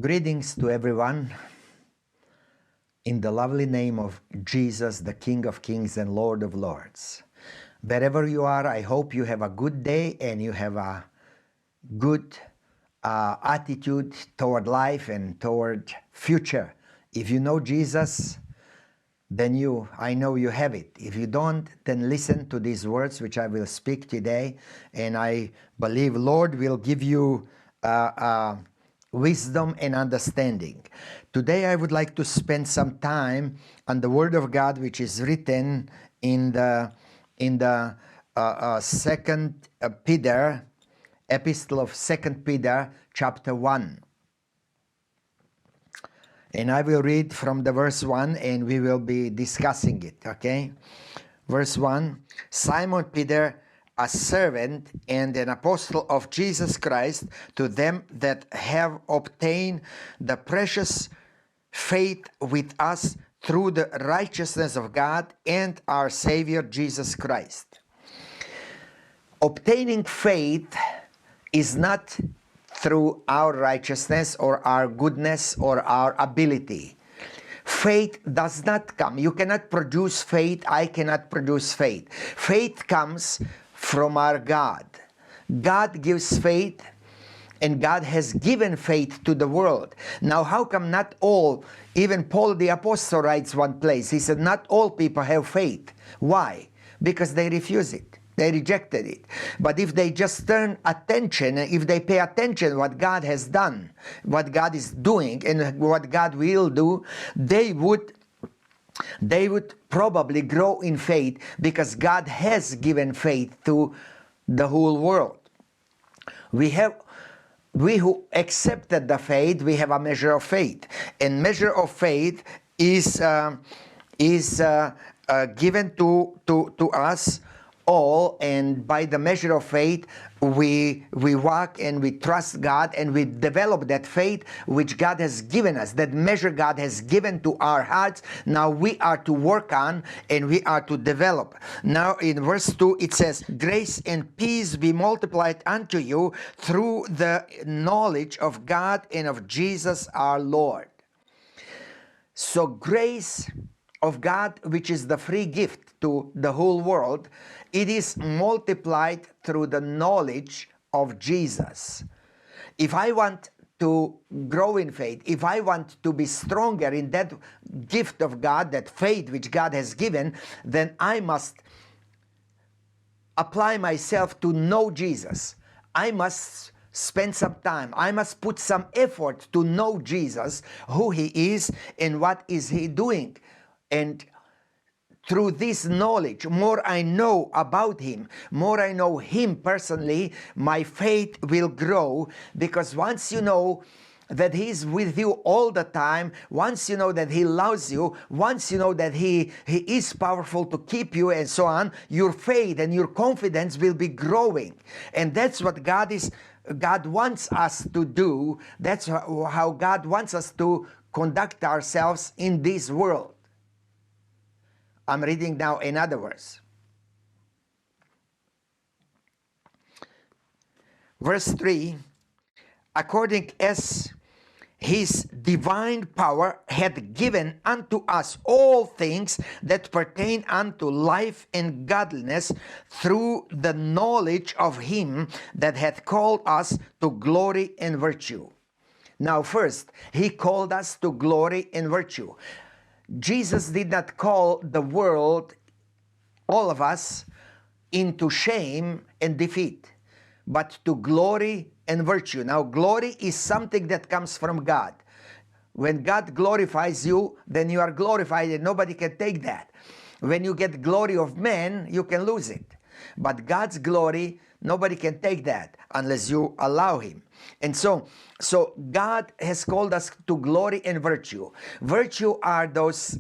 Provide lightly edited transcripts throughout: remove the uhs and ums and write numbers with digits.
Greetings to everyone in the lovely name of Jesus, the King of Kings and Lord of Lords. Wherever you are, I hope you have a good day and you have a good attitude toward life and toward future. If you know Jesus, then I know you have it. If you don't, then listen to these words which I will speak today, and I believe Lord will give you wisdom and understanding. Today I would like to spend some time on the Word of God, which is written in the Second Peter, Epistle of 2 Peter, chapter 1. And I will read from the verse 1 and we will be discussing it, okay? Verse 1, Simon Peter, a servant and an apostle of Jesus Christ, to them that have obtained the precious faith with us through the righteousness of God and our Savior Jesus Christ. Obtaining faith is not through our righteousness or our goodness or our ability. Faith does not come. You cannot produce faith. I cannot produce faith. Faith comes from our God. God gives faith, and God has given faith to the world. Now, how come not all, even Paul the Apostle writes one place, he said, not all people have faith. Why? Because they refuse it. They rejected it. But if they just turn attention, if they pay attention what God has done, what God is doing, and what God will do, they would probably grow in faith, because God has given faith to the whole world. We who accepted the faith, we have a measure of faith, and measure of faith is given to us all, and by the measure of faith we walk and we trust God, and we develop that faith which God has given us, that measure God has given to our hearts. Now we are to work on and we are to develop. Now in verse 2 it says, grace and peace be multiplied unto you through the knowledge of God and of Jesus our Lord. So grace of God, which is the free gift to the whole world, it is multiplied through the knowledge of Jesus. If I want to grow in faith, if I want to be stronger in that gift of God, that faith which God has given, then I must apply myself to know Jesus. I must spend some time. I must put some effort to know Jesus, who He is and what is He doing. And through this knowledge, more I know about Him, more I know Him personally, my faith will grow. Because once you know that He is with you all the time, once you know that He loves you, once you know that He is powerful to keep you and so on, your faith and your confidence will be growing. And that's what God wants us to do. That's how God wants us to conduct ourselves in this world. I'm reading now another verse. Verse 3, according as His divine power hath given unto us all things that pertain unto life and godliness, through the knowledge of Him that hath called us to glory and virtue. Now first, He called us to glory and virtue. Jesus did not call the world, all of us, into shame and defeat, but to glory and virtue. Now, glory is something that comes from God. When God glorifies you, then you are glorified, and nobody can take that. When you get glory of man, you can lose it. But God's glory, nobody can take that unless you allow Him. And so God has called us to glory and virtue. Virtue are those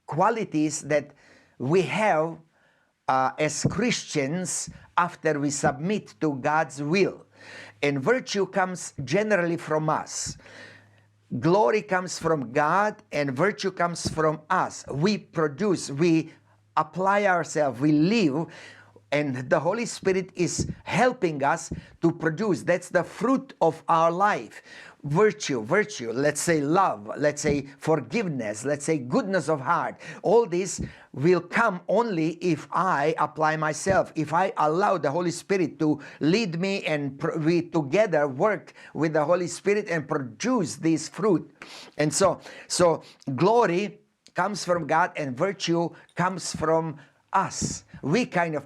qualities that we have as Christians after we submit to God's will. And virtue comes generally from us. Glory comes from God and virtue comes from us. We produce, we apply ourselves, we live And the Holy Spirit is helping us to produce. That's the fruit of our life. Virtue, let's say love, let's say forgiveness, let's say goodness of heart. All this will come only if I apply myself, if I allow the Holy Spirit to lead me, and we together work with the Holy Spirit and produce this fruit. And so glory comes from God and virtue comes from us. We kind of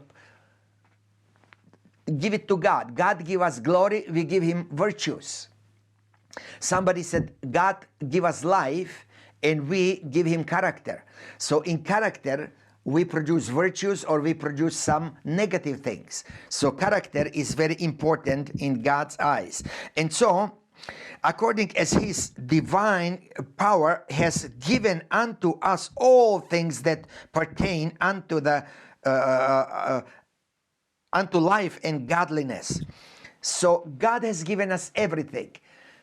give it to God. God give us glory, we give him virtues. Somebody said, God give us life and we give him character. So in character, we produce virtues or we produce some negative things. So character is very important in God's eyes. And so, according as his divine power has given unto us all things that pertain unto the unto life and godliness. So God has given us everything.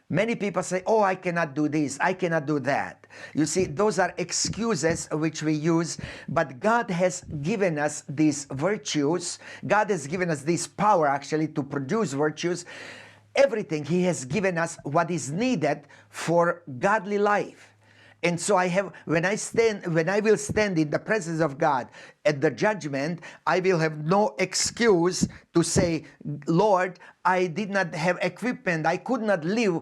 Many people say, oh, I cannot do this, I cannot do that. You see, those are excuses which we use, but God has given us these virtues. God has given us this power actually to produce virtues. Everything he has given us what is needed for godly life. And so when I will stand in the presence of God at the judgment, I will have no excuse to say, Lord, I did not have equipment, I could not live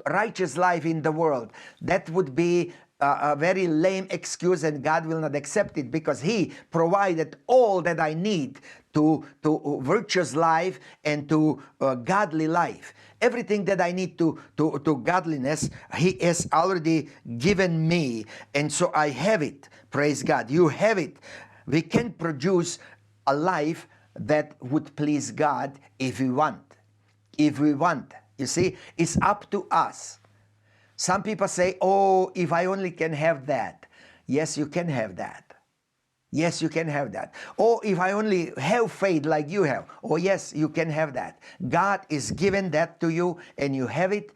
righteous life in the world. That would be a very lame excuse, and God will not accept it, because he provided all that I need to virtuous life and to godly life. Everything that I need to godliness, he has already given me. And so I have it. Praise God. You have it. We can produce a life that would please God if we want. If we want. You see, it's up to us. Some people say, oh, if I only can have that. Yes, you can have that. Yes, you can have that. Oh, if I only have faith like you have. Oh, yes, you can have that. God is giving that to you and you have it,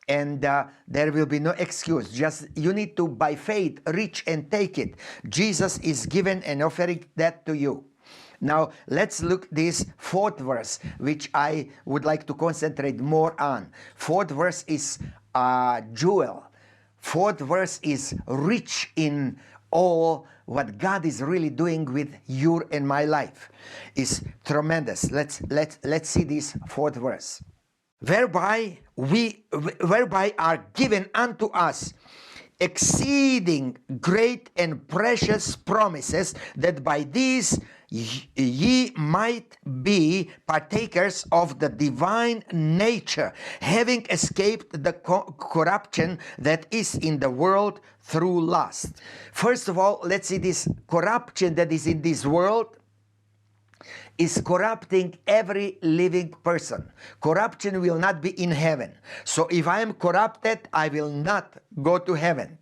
and there will be no excuse. Just you need to, by faith, reach and take it. Jesus is giving and offering that to you. Now, let's look this fourth verse, which I would like to concentrate more on. Fourth verse is jewel. Fourth verse is rich in all what God is really doing with your and my life. Is tremendous. Let's see this fourth verse. Whereby are given unto us exceeding great and precious promises, that by these ye might be partakers of the divine nature, having escaped the corruption that is in the world through lust. First of all, let's see this corruption that is in this world is corrupting every living person. Corruption will not be in heaven. So if I am corrupted, I will not go to heaven.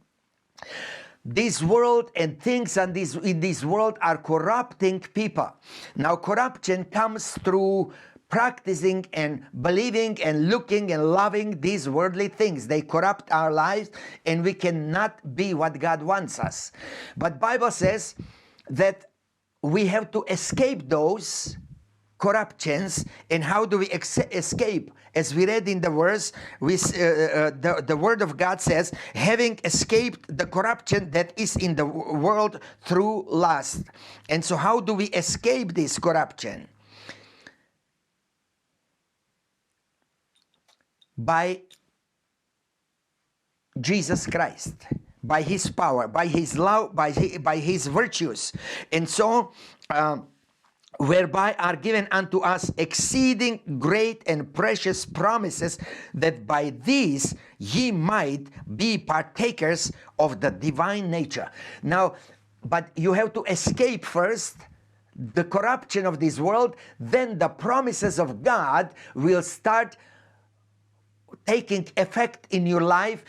This world and things in this world are corrupting people. Now, corruption comes through practicing and believing and looking and loving these worldly things. They corrupt our lives, and we cannot be what God wants us. But Bible says that we have to escape those corruptions. And how do we escape? As we read in the verse, the word of God says, having escaped the corruption that is in the world through lust. And so how do we escape this corruption? By Jesus Christ, by his power, by his love, by his virtues. And so whereby are given unto us exceeding great and precious promises, that by these ye might be partakers of the divine nature. Now, but you have to escape first the corruption of this world, then the promises of God will start taking effect in your life,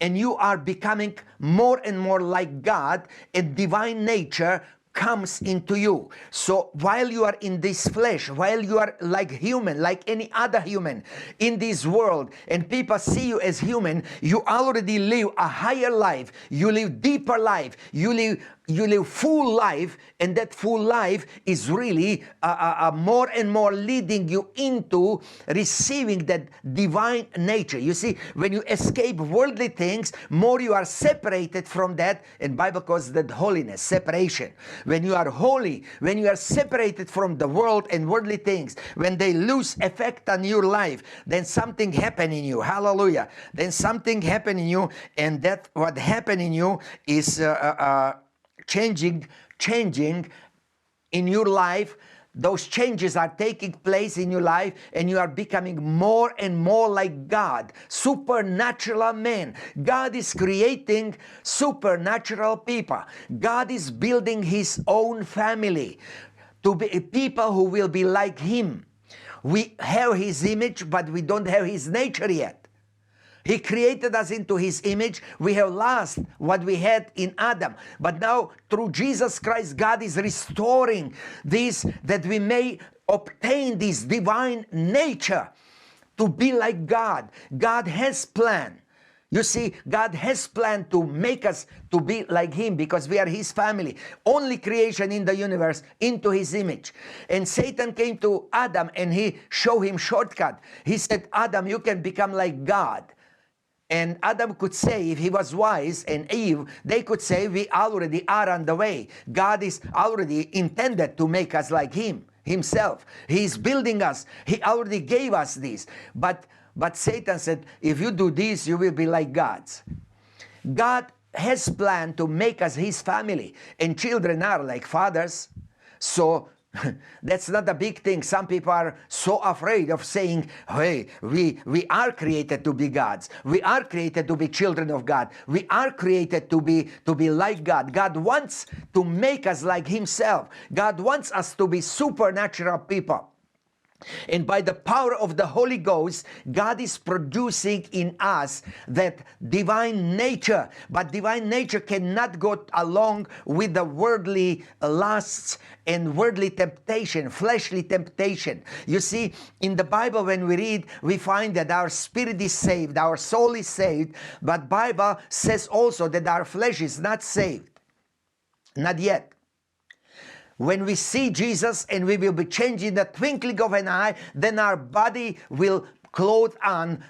and you are becoming more and more like God, and divine nature comes into you. So while you are in this flesh, while you are like human, like any other human in this world, and people see you as human, you already live a higher life, you live deeper life, you live you live full life, and that full life is really more and more leading you into receiving that divine nature. You see, when you escape worldly things, more you are separated from that, and Bible calls that holiness, separation. When you are holy, when you are separated from the world and worldly things, when they lose effect on your life, then something happen in you. Hallelujah. Then something happen in you, and that what happened in you is changing in your life. Those changes are taking place in your life, and you are becoming more and more like God, supernatural man. God is creating supernatural people. God is building his own family to be people who will be like him. We have his image, but we don't have his nature yet. He created us into his image. We have lost what we had in Adam. But now, through Jesus Christ, God is restoring this, that we may obtain this divine nature to be like God. God has planned. You see, God has planned to make us to be like him, because we are his family. Only creation in the universe into his image. And Satan came to Adam and he showed him shortcut. He said, Adam, you can become like God. And Adam could say, if he was wise, and Eve, they could say, we already are on the way. God is already intended to make us like him, himself. He is building us. He already gave us this. But Satan said, if you do this, you will be like gods. God has planned to make us his family. And children are like fathers. So that's not a big thing. Some people are so afraid of saying, hey, we are created to be gods. We are created to be children of God. We are created to be like God. God wants to make us like himself. God wants us to be supernatural people. And by the power of the Holy Ghost, God is producing in us that divine nature. But divine nature cannot go along with the worldly lusts and worldly temptation, fleshly temptation. You see, in the Bible, when we read, we find that our spirit is saved, our soul is saved, but Bible says also that our flesh is not saved. Not yet. When we see Jesus and we will be changed in the twinkling of an eye, then our body will clothe on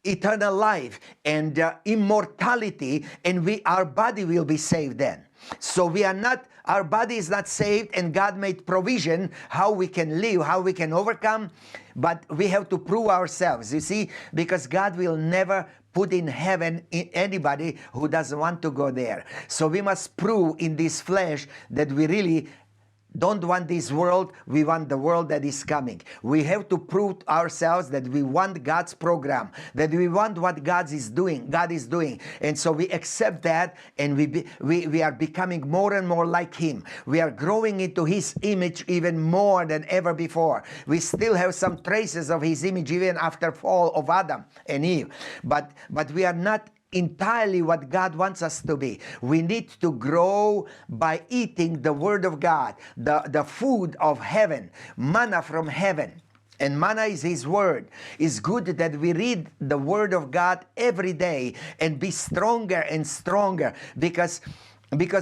eternal life and immortality, and our body will be saved then. So we are not, our body is not saved, and God made provision how we can live, how we can overcome, but we have to prove ourselves, you see, because God will never put in heaven anybody who doesn't want to go there. So we must prove in this flesh that we really don't want this world, we want the world that is coming. We have to prove to ourselves that we want God's program, that we want what God is doing. And so we accept that, and we are becoming more and more like him. We are growing into his image even more than ever before. We still have some traces of his image even after fall of Adam and Eve. But we are not entirely what God wants us to be. We need to grow by eating the Word of God, the food of heaven, manna from heaven. And manna is his word. It's good that we read the Word of God every day and be stronger and stronger, because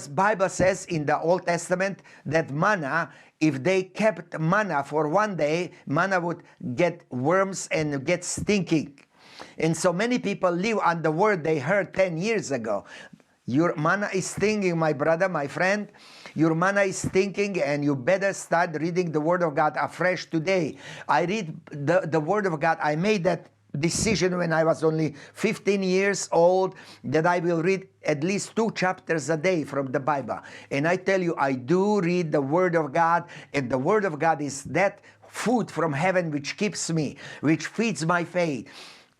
Bible says in the Old Testament that manna, if they kept manna for one day, manna would get worms and get stinking. And so many people live on the word they heard 10 years ago. Your manna is stinking, my brother, my friend. Your manna is stinking, and you better start reading the Word of God afresh today. I read the Word of God. I made that decision when I was only 15 years old, that I will read at least 2 chapters a day from the Bible. And I tell you, I do read the Word of God, and the Word of God is that food from heaven which keeps me, which feeds my faith,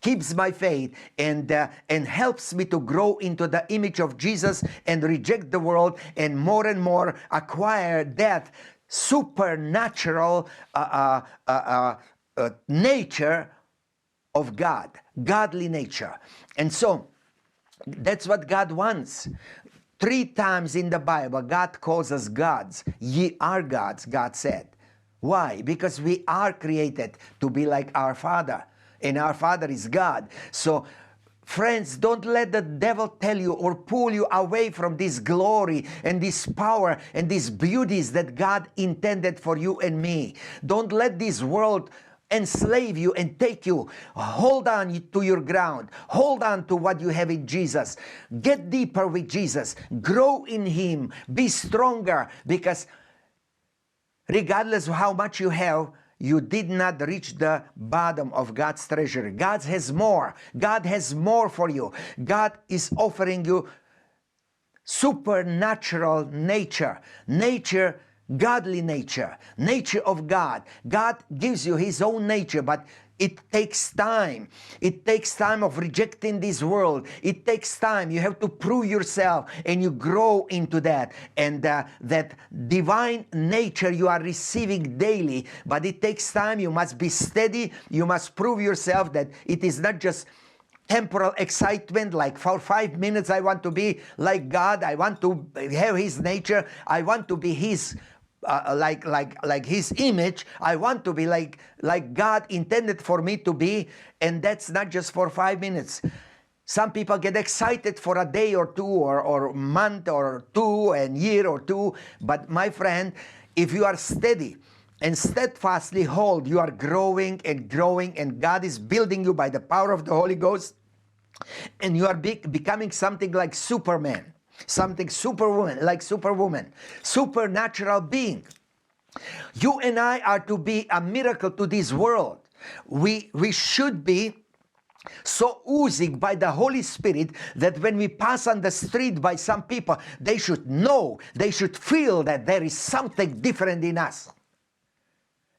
keeps my faith, and helps me to grow into the image of Jesus and reject the world, and more acquire that supernatural nature of God, godly nature. And so that's what God wants. 3 times in the Bible, God calls us gods. Ye are gods, God said. Why? Because we are created to be like our Father. And our Father is God. So Friends, don't let the devil tell you or pull you away from this glory and this power and these beauties that God intended for you and me. Don't let this world enslave you and take you. Hold on to your ground. Hold on to what you have in Jesus. Get deeper with Jesus. Grow in Him. Be stronger, because regardless of how much you have, you did not reach the bottom of God's treasure. God has more. God has more for you. God is offering you supernatural nature, godly nature of God. God gives you His own nature, but it takes time. It takes time of rejecting this world. It takes time. You have to prove yourself, and you grow into that. And that divine nature you are receiving daily, but it takes time. You must be steady. You must prove yourself that it is not just temporal excitement, like for 5 minutes I want to be like God. I want to have His nature. I want to be His like His image. I want to be like God intended for me to be, and that's not just for 5 minutes. Some people get excited for a day or two, or month or two, and year or two. But my friend, if you are steady and steadfastly hold, you are growing and growing, and God is building you by the power of the Holy Ghost, and you are becoming something like Superman. Something superwoman, supernatural being. You and I are to be a miracle to this world. We should be so oozing by the Holy Spirit that when we pass on the street by some people, they should know, they should feel that there is something different in us.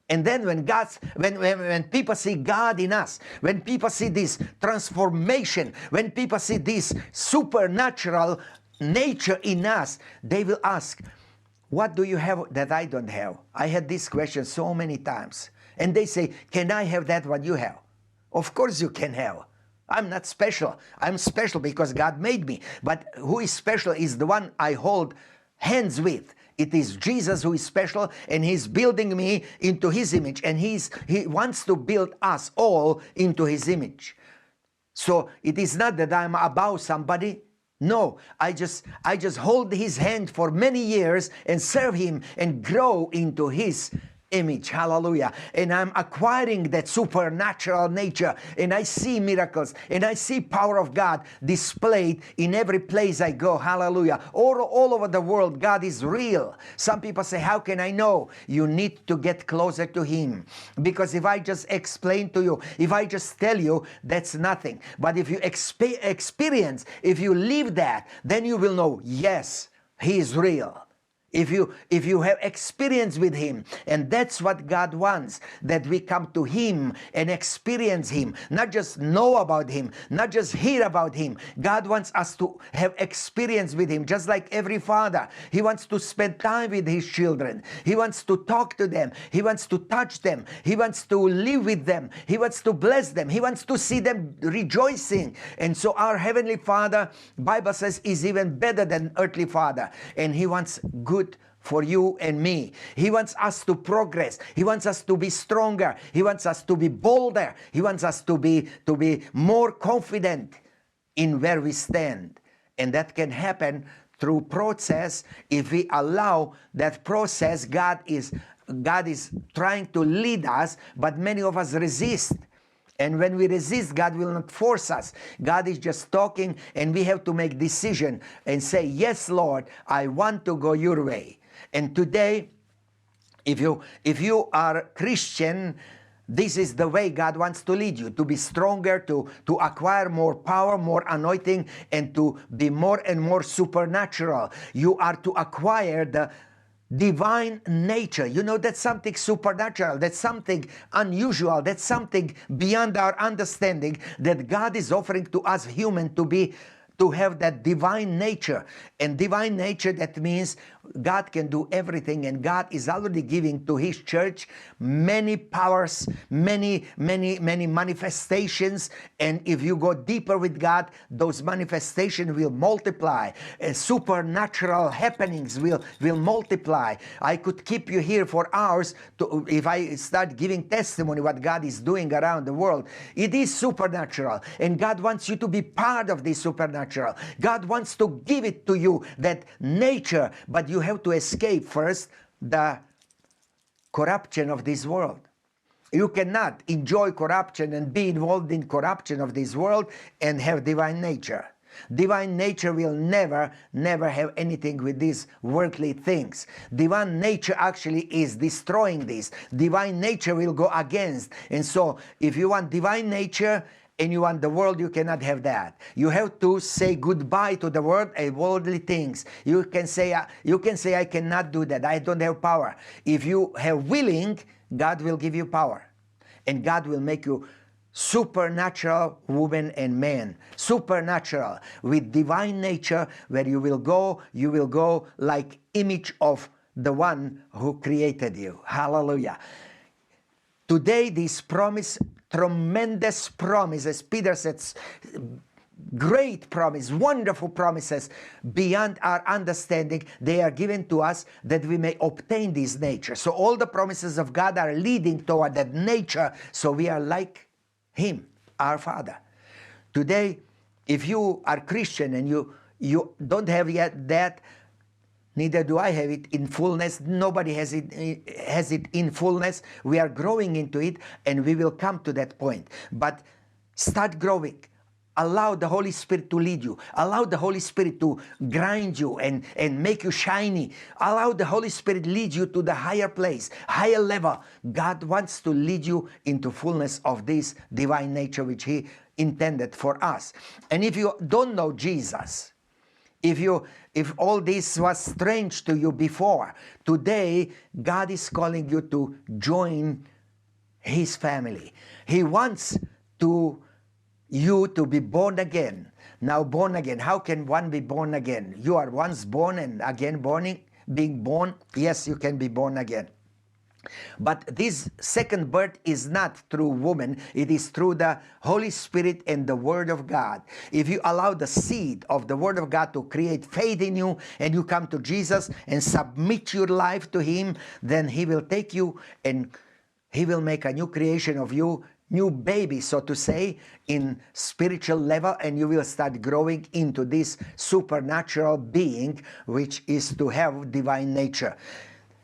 And then when people see God in us, when people see this transformation, when people see this supernatural nature in us, they will ask, what do you have that I don't have? I had this question so many times. And they say, can I have that what you have? Of course you can have. I'm not special. I'm special because God made me. But who is special is the one I hold hands with. It is Jesus who is special, and He's building me into His image, and He wants to build us all into His image. So it is not that I'm above somebody. No, I just hold His hand for many years and serve Him and grow into His image. Hallelujah. And I'm acquiring that supernatural nature, and I see miracles, and I see power of God displayed in every place I go. Hallelujah. All over the world, God is real. Some people say, how can I know? You need to get closer to Him, because if I just explain to you, if I just tell you, that's nothing. But if you experience, if you live that, then you will know, yes, He is real. If you have experience with Him, and that's what God wants, that we come to Him and experience Him, not just know about Him, not just hear about Him. God wants us to have experience with Him, just like every father. He wants to spend time with His children. He wants to talk to them. He wants to touch them. He wants to live with them. He wants to bless them. He wants to see them rejoicing. And so our Heavenly Father, Bible says, is even better than earthly father, and He wants good for you and me. He wants us to progress. He wants us to be stronger. He wants us to be bolder. He wants us to be more confident in where we stand. And that can happen through process. If we allow that process, God is trying to lead us, but many of us resist. And when we resist, God will not force us. God is just talking, and we have to make decision and say, yes, Lord, I want to go your way. And today, if you are Christian, this is the way God wants to lead you, to be stronger, to acquire more power, more anointing, and to be more and more supernatural. You are to acquire the divine nature. You know, that's something supernatural. That's something unusual. That's something beyond our understanding that God is offering to us human to have that divine nature. And divine nature, that means God can do everything, and God is already giving to His church many powers, many manifestations. And if you go deeper with God, those manifestations will multiply. Supernatural happenings will multiply. I could keep you here for hours if I start giving testimony what God is doing around the world. It is supernatural, and God wants you to be part of this supernatural. God wants to give it to you, that nature, but you have to escape first the corruption of this world. You cannot enjoy corruption and be involved in corruption of this world and have divine nature. Divine nature will never have anything with these worldly things. Divine nature actually is destroying this. Divine nature will go against. And so if you want divine nature and you want the world, you cannot have that. You have to say goodbye to the world and worldly things. You can say I cannot do that. I don't have power. If you have willing, God will give you power. And God will make you supernatural woman and man. Supernatural with divine nature, where you will go like image of the one who created you. Hallelujah. Today this promise, tremendous promise, as Peter said, great promise, wonderful promises beyond our understanding, they are given to us that we may obtain this nature. So all the promises of God are leading toward that nature, so we are like Him, our Father. Today, if you are Christian and you don't have yet that, neither do I have it in fullness. Nobody has it in fullness. We are growing into it, and we will come to that point. But start growing. Allow the Holy Spirit to lead you. Allow the Holy Spirit to grind you and make you shiny. Allow the Holy Spirit lead you to the higher place, higher level. God wants to lead you into fullness of this divine nature which He intended for us. And if you don't know Jesus, if all this was strange to you before, today God is calling you to join His family. He wants you to be born again. Now, born again, how can one be born again? You are once born and again being born. Yes, you can be born again. But this second birth is not through woman, it is through the Holy Spirit and the Word of God. If you allow the seed of the Word of God to create faith in you, and you come to Jesus and submit your life to Him, then He will take you and He will make a new creation of you, new baby, so to say, in spiritual level, and you will start growing into this supernatural being, which is to have divine nature.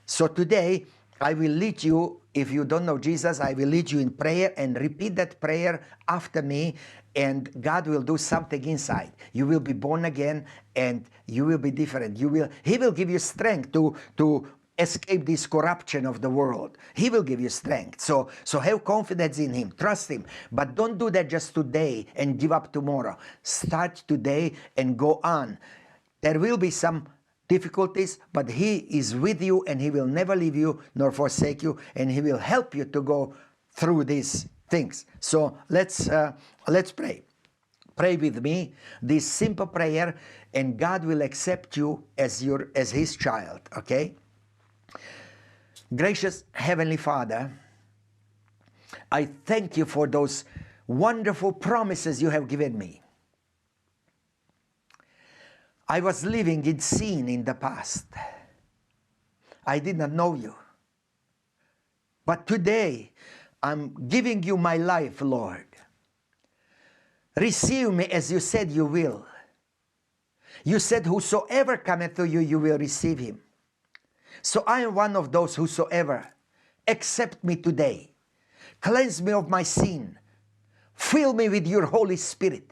So today, I will lead you, if you don't know Jesus, I will lead you in prayer, and repeat that prayer after me, and God will do something inside. You will be born again, and you will be different. He will give you strength to escape this corruption of the world. He will give you strength. So have confidence in Him. Trust Him. But don't do that just today and give up tomorrow. Start today and go on. There will be some difficulties, but He is with you, and He will never leave you nor forsake you, and He will help you to go through these things. So let's pray. Pray with me this simple prayer, and God will accept you as His child. Okay? Gracious Heavenly Father, I thank You for those wonderful promises You have given me. I was living in sin in the past. I did not know You. But today, I'm giving You my life, Lord. Receive me as You said You will. You said, whosoever cometh to You, You will receive him. So I am one of those whosoever. Accept me today. Cleanse me of my sin. Fill me with Your Holy Spirit,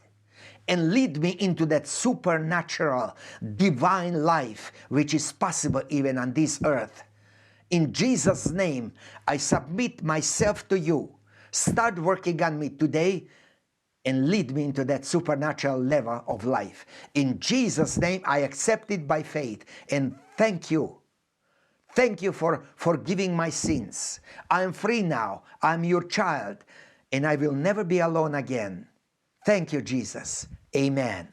and lead me into that supernatural, divine life which is possible even on this earth. In Jesus' name, I submit myself to You. Start working on me today and lead me into that supernatural level of life. In Jesus' name, I accept it by faith, and thank You. Thank You for forgiving my sins. I am free now. I am Your child, and I will never be alone again. Thank You, Jesus. Amen.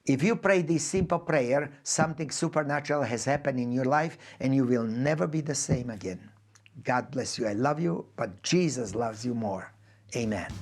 If you pray this simple prayer, something supernatural has happened in your life and you will never be the same again. God bless you. I love you, but Jesus loves you more. Amen.